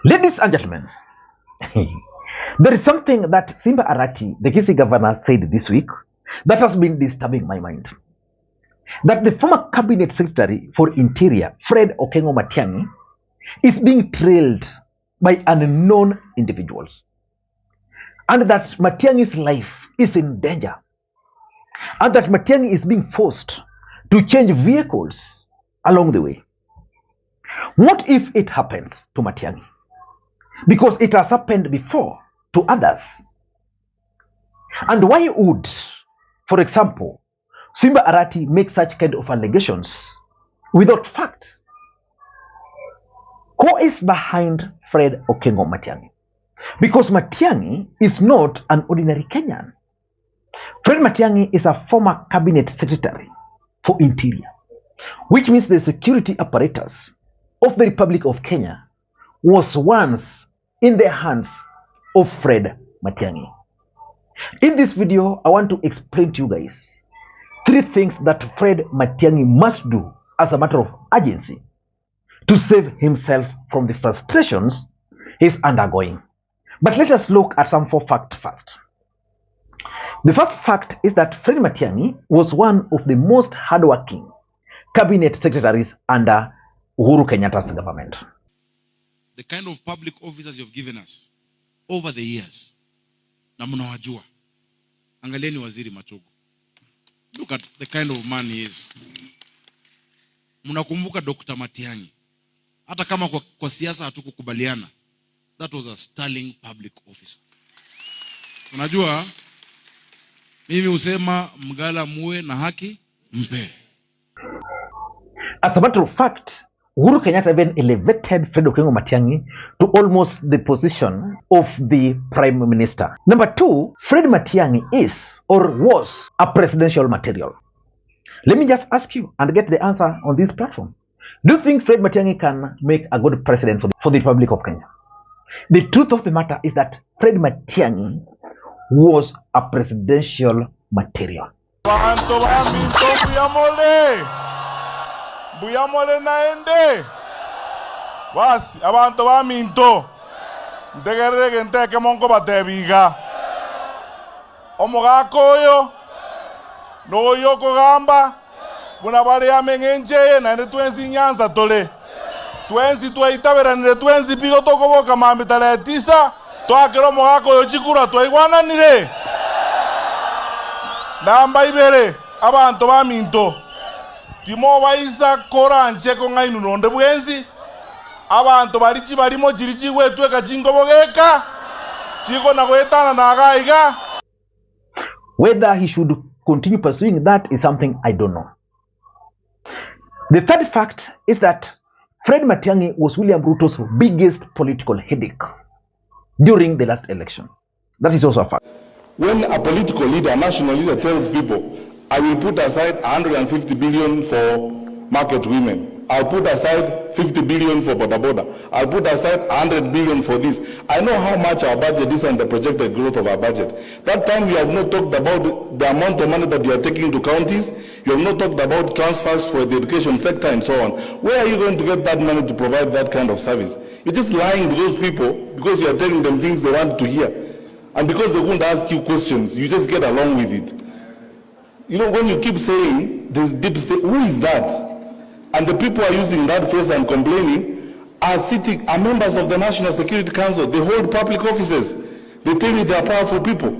Ladies and gentlemen, there is something that Simba Arati, the Kisii governor, said this week that has been disturbing my mind. That the former cabinet secretary for Interior, Fred Matiangi, is being trailed by unknown individuals. And that Matiangi's life is in danger. And that Matiangi is being forced to change vehicles along the way. What if it happens to Matiangi? Because it has happened before to others. And why would, for example, Simba Arati make such kind of allegations without facts? Who is behind Fred Matiangi? Because Matiangi is not an ordinary Kenyan. Fred Matiangi is a former cabinet secretary for Interior, which means the security apparatus of the Republic of Kenya was once in the hands of Fred Matiangi. In this video, I want to explain to you guys 3 things that Fred Matiangi must do as a matter of urgency to save himself from the frustrations he's undergoing. But let us look at some 4 facts first. The first fact is that Fred Matiangi was one of the most hardworking cabinet secretaries under Uhuru Kenyatta's government. The kind of public officers you've given us over the years, na mnawajua. Angalieni Waziri Machogo. Look at the kind of man he is. Mnakumbuka Dr. Matiang'i. Hata kama kwa siasa hatukukubaliana, that was a sterling public officer. Unajua, mimi usema mgala muwe na haki mpe. As a matter of fact, Uhuru Kenyatta even elevated Fred Matiangi to almost the position of the Prime Minister. Number 2, Fred Matiangi is or was a presidential material. Let me just ask you and get the answer on this platform. Do you think Fred Matiangi can make a good president for the Republic of Kenya? The truth of the matter is that Fred Matiangi was a presidential material. Buyamole naende basi abantu baminto ntegerere nteke monko batebiga omugako oyo noyo kugamba buna bali amengenje naende twensi nyanza tole twensi twaitaberanire twensi pigo tokoboka mambi tale 9 twakira omugako oyo chikura twaigwananire namba 2 abantu baminto timo baisa koranje ko ngainu nonde bwenzi abantu barichi barimo jiriji wetu ekachingobogeka chiko na kwetana na gaiga. Whether he should continue pursuing that is something I don't know. The third fact is that Fred Matiangi was William Ruto's biggest political headache during the last election. That is also a fact. When a political leader, a national leader tells people, I will put aside 150 billion for market women. I'll put aside 50 billion for boda boda. I'll put aside 100 billion for this. I know how much our budget is and the projected growth of our budget. That time you have not talked about the amount of money that you are taking to counties. You have not talked about transfers for the education sector and so on. Where are you going to get that money to provide that kind of service? You're just lying to those people because you are telling them things they want to hear. And because they won't ask you questions, you just get along with it. You know, when you keep saying this deep state, who is that? And the people are using that phrase and complaining are members of the National Security Council. They hold public offices. They tell you they are powerful people.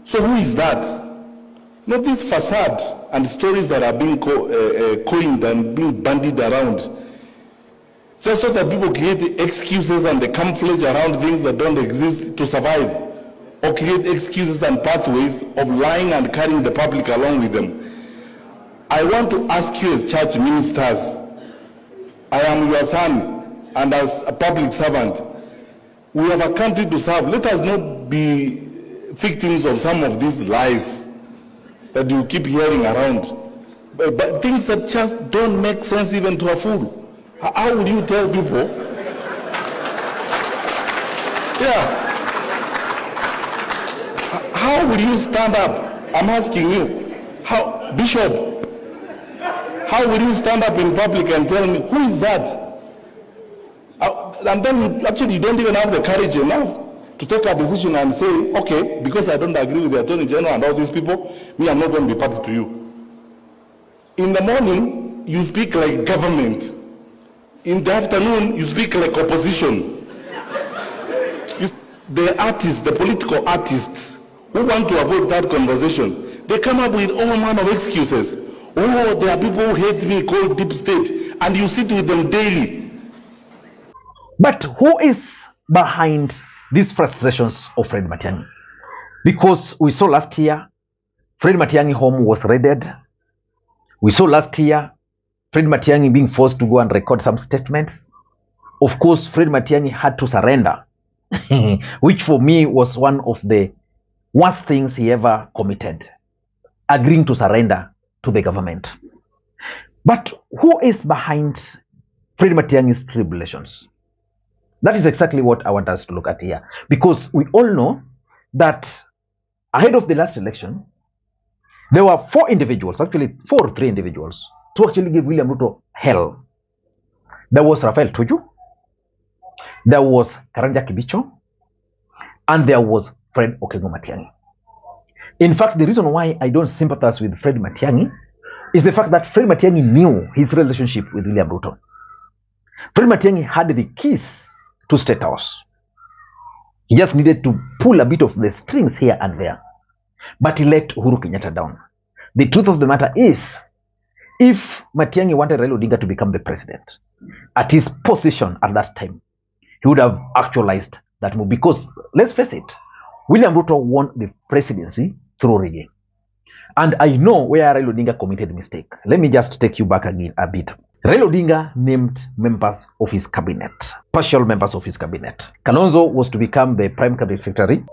So who is that? Not this facade and stories that are being coined and being bandied around. Just so that people create the excuses and the camouflage around things that don't exist to survive. Or create excuses and pathways of lying and carrying the public along with them. I want to ask you as church ministers, I am your son, and as a public servant, we have a country to serve. Let us not be victims of some of these lies that you keep hearing around. But things that just don't make sense even to a fool. How would you tell people? Yeah. How will you stand up? I'm asking you. How, Bishop, how will you stand up in public and tell me, who is that? And then actually you don't even have the courage enough to take a decision and say, okay, because I don't agree with the Attorney General and all these people, me, I'm not going to be party to you. In the morning, you speak like government. In the afternoon, you speak like opposition. The artists, the political artists, who want to avoid that conversation, they come up with all manner of excuses. Oh, there are people who hate me called deep state, and you sit with them daily. But who is behind these frustrations of Fred Matiangi? Because we saw last year, Fred Matiangi home was raided. We saw last year, Fred Matiangi being forced to go and record some statements. Of course, Fred Matiangi had to surrender, which for me was one of the worst things he ever committed, agreeing to surrender to the government. But who is behind Fred Matiangi's tribulations? That is exactly what I want us to look at here, because we all know that ahead of the last election, there were four individuals, actually 4 or 3 individuals, who actually gave William Ruto hell. There was Rafael Tuju, there was Karanja Kibicho, and there was Fred Okengo Matiangi. In fact, the reason why I don't sympathize with Fred Matiangi is the fact that Fred Matiangi knew his relationship with William Ruto. Fred Matiangi had the keys to State House. He just needed to pull a bit of the strings here and there. But he let Uhuru Kenyatta down. The truth of the matter is, if Matiangi wanted Raila Odinga to become the president, at his position at that time, he would have actualized that move. Because, let's face it, William Ruto won the presidency through rigging. And I know where Raila Odinga committed a mistake. Let me just take you back again a bit. Raila Odinga named members of his cabinet, partial members of his cabinet. Kalonzo was to become the prime cabinet secretary.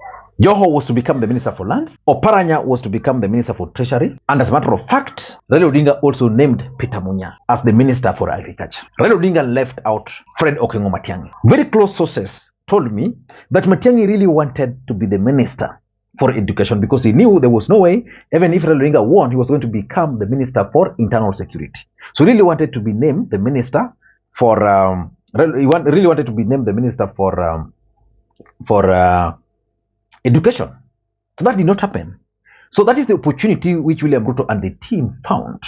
Joho was to become the Minister for Lands. Oparanya was to become the Minister for Treasury. And as a matter of fact, Raila Odinga also named Peter Munya as the Minister for Agriculture. Raila Odinga left out Fred Okengo Matiangi. Very close sources told me that Matiangi really wanted to be the Minister for Education because he knew there was no way, even if Raila Odinga won, he was going to become the Minister for Internal Security. So he really wanted to be named the Minister for, really wanted to be named the Minister for Education. So that did not happen. So that is the opportunity which William Ruto and the team found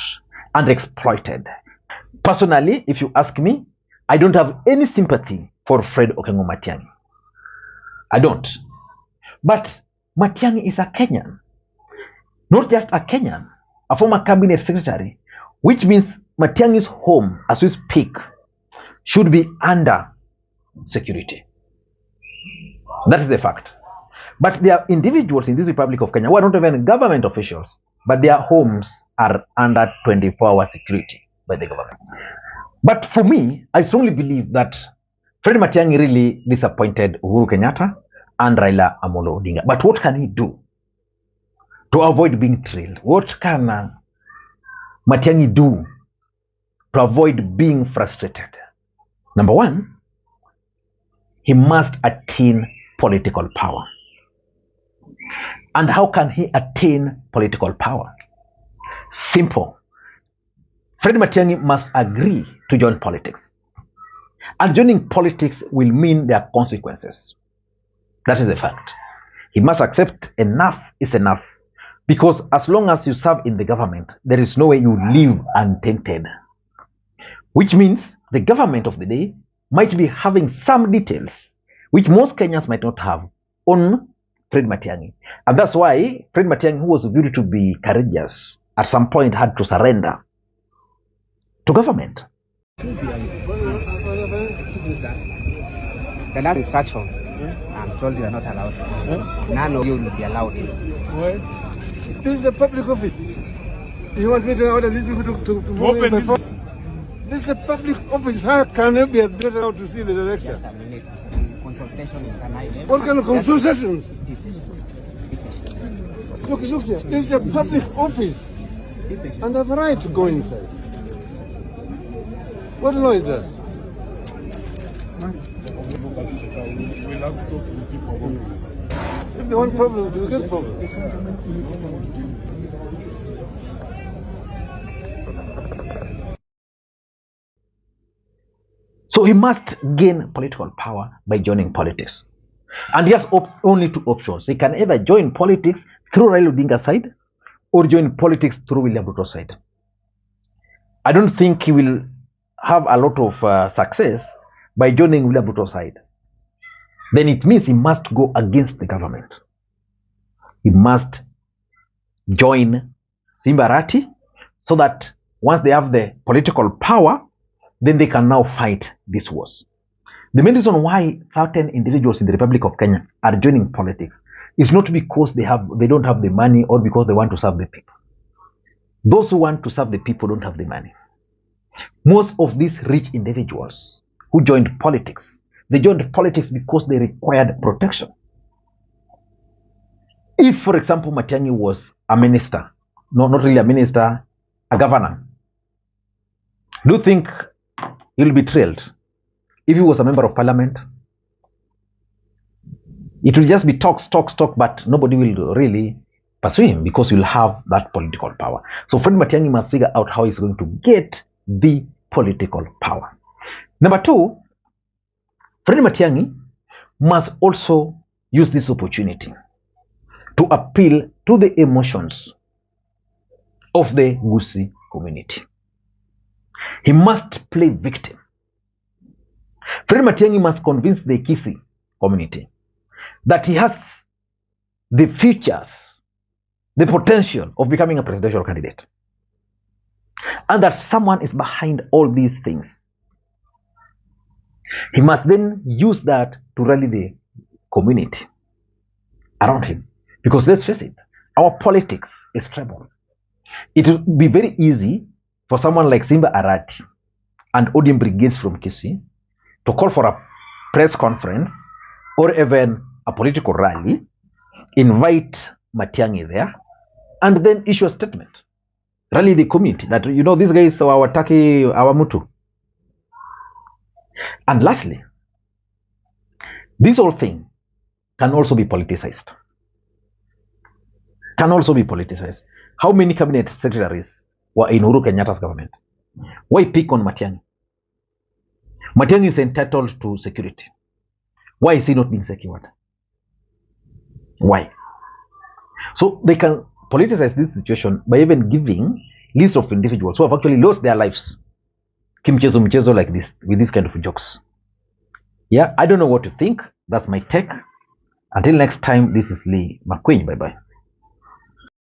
and exploited. Personally, if you ask me, I don't have any sympathy for Fred Okengo Matiangi. I don't. But Matiangi is a Kenyan. Not just a Kenyan, a former cabinet secretary, which means Matiangi's home, as we speak, should be under security. That is the fact. But there are individuals in this Republic of Kenya who are not even government officials, but their homes are under 24-hour security by the government. But for me, I strongly believe that Fred Matiangi really disappointed Uhuru Kenyatta and Raila Amolo Odinga. But what can he do to avoid being trailed? What can Matiangi do to avoid being frustrated? Number one, he must attain political power. And how can he attain political power? Simple. Fred Matiangi must agree to join politics. And joining politics will mean there are consequences. That is the fact. He must accept enough is enough. Because as long as you serve in the government, there is no way you live untainted. Which means the government of the day might be having some details which most Kenyans might not have on Fred Matiangi. And that's why Fred Matiangi, who was viewed to be courageous, at some point had to surrender to government. The last instructions, I'm told you are not allowed. None of you will be allowed in. Why? This is a public office. You want me to order these people to move in by force? This is a public office. How can I be allowed to see the direction? Consultation is an item. What kind of consultations? Look here. This is a public office. And I have a right to go inside. What law is that? We'll have to talk to the people. If they want problems, they will get problems. So he must gain political power by joining politics. And he has only two options. He can either join politics through Raila Odinga's side or join politics through William Ruto's side. I don't think he will have a lot of success by joining William Ruto's side. Then it means he must go against the government. He must join Simba Arati so that once they have the political power, then they can now fight these wars. The main reason why certain individuals in the Republic of Kenya are joining politics is not because they don't have the money or because they want to serve the people. Those who want to serve the people don't have the money. Most of these rich individuals who joined politics, they joined politics because they required protection. If, for example, Matiang'i was a minister, no, not really a minister, a governor, do you think he'll be trailed? If he was a member of parliament, it will just be talk, but nobody will really pursue him because he'll have that political power. So Fred Matiangi must figure out how he's going to get the political power. Number two, Fred Matiangi must also use this opportunity to appeal to the emotions of the Kisii community. He must play victim. Fred Matiangi must convince the Kisii community that he has the features, the potential of becoming a presidential candidate, and that someone is behind all these things. He must then use that to rally the community around him. Because let's face it, our politics is tribal. It will be very easy for someone like Simba Arati and Odium brigades from Kisii to call for a press conference or even a political rally, invite Matiang'i there, and then issue a statement. Rally the community that, you know, these guys are our Taki, our Mutu. And lastly, this whole thing can also be politicized. How many cabinet secretaries were in Uhuru Kenyatta's government? Why pick on Matiang'i? Matiang'i is entitled to security. Why is he not being secured? Why? So they can politicize this situation by even giving lists of individuals who have actually lost their lives. Kimchezo like this, with this kind of jokes. Yeah, I don't know what to think. That's my take. Until next time, this is Lee Makwiny. Bye-bye.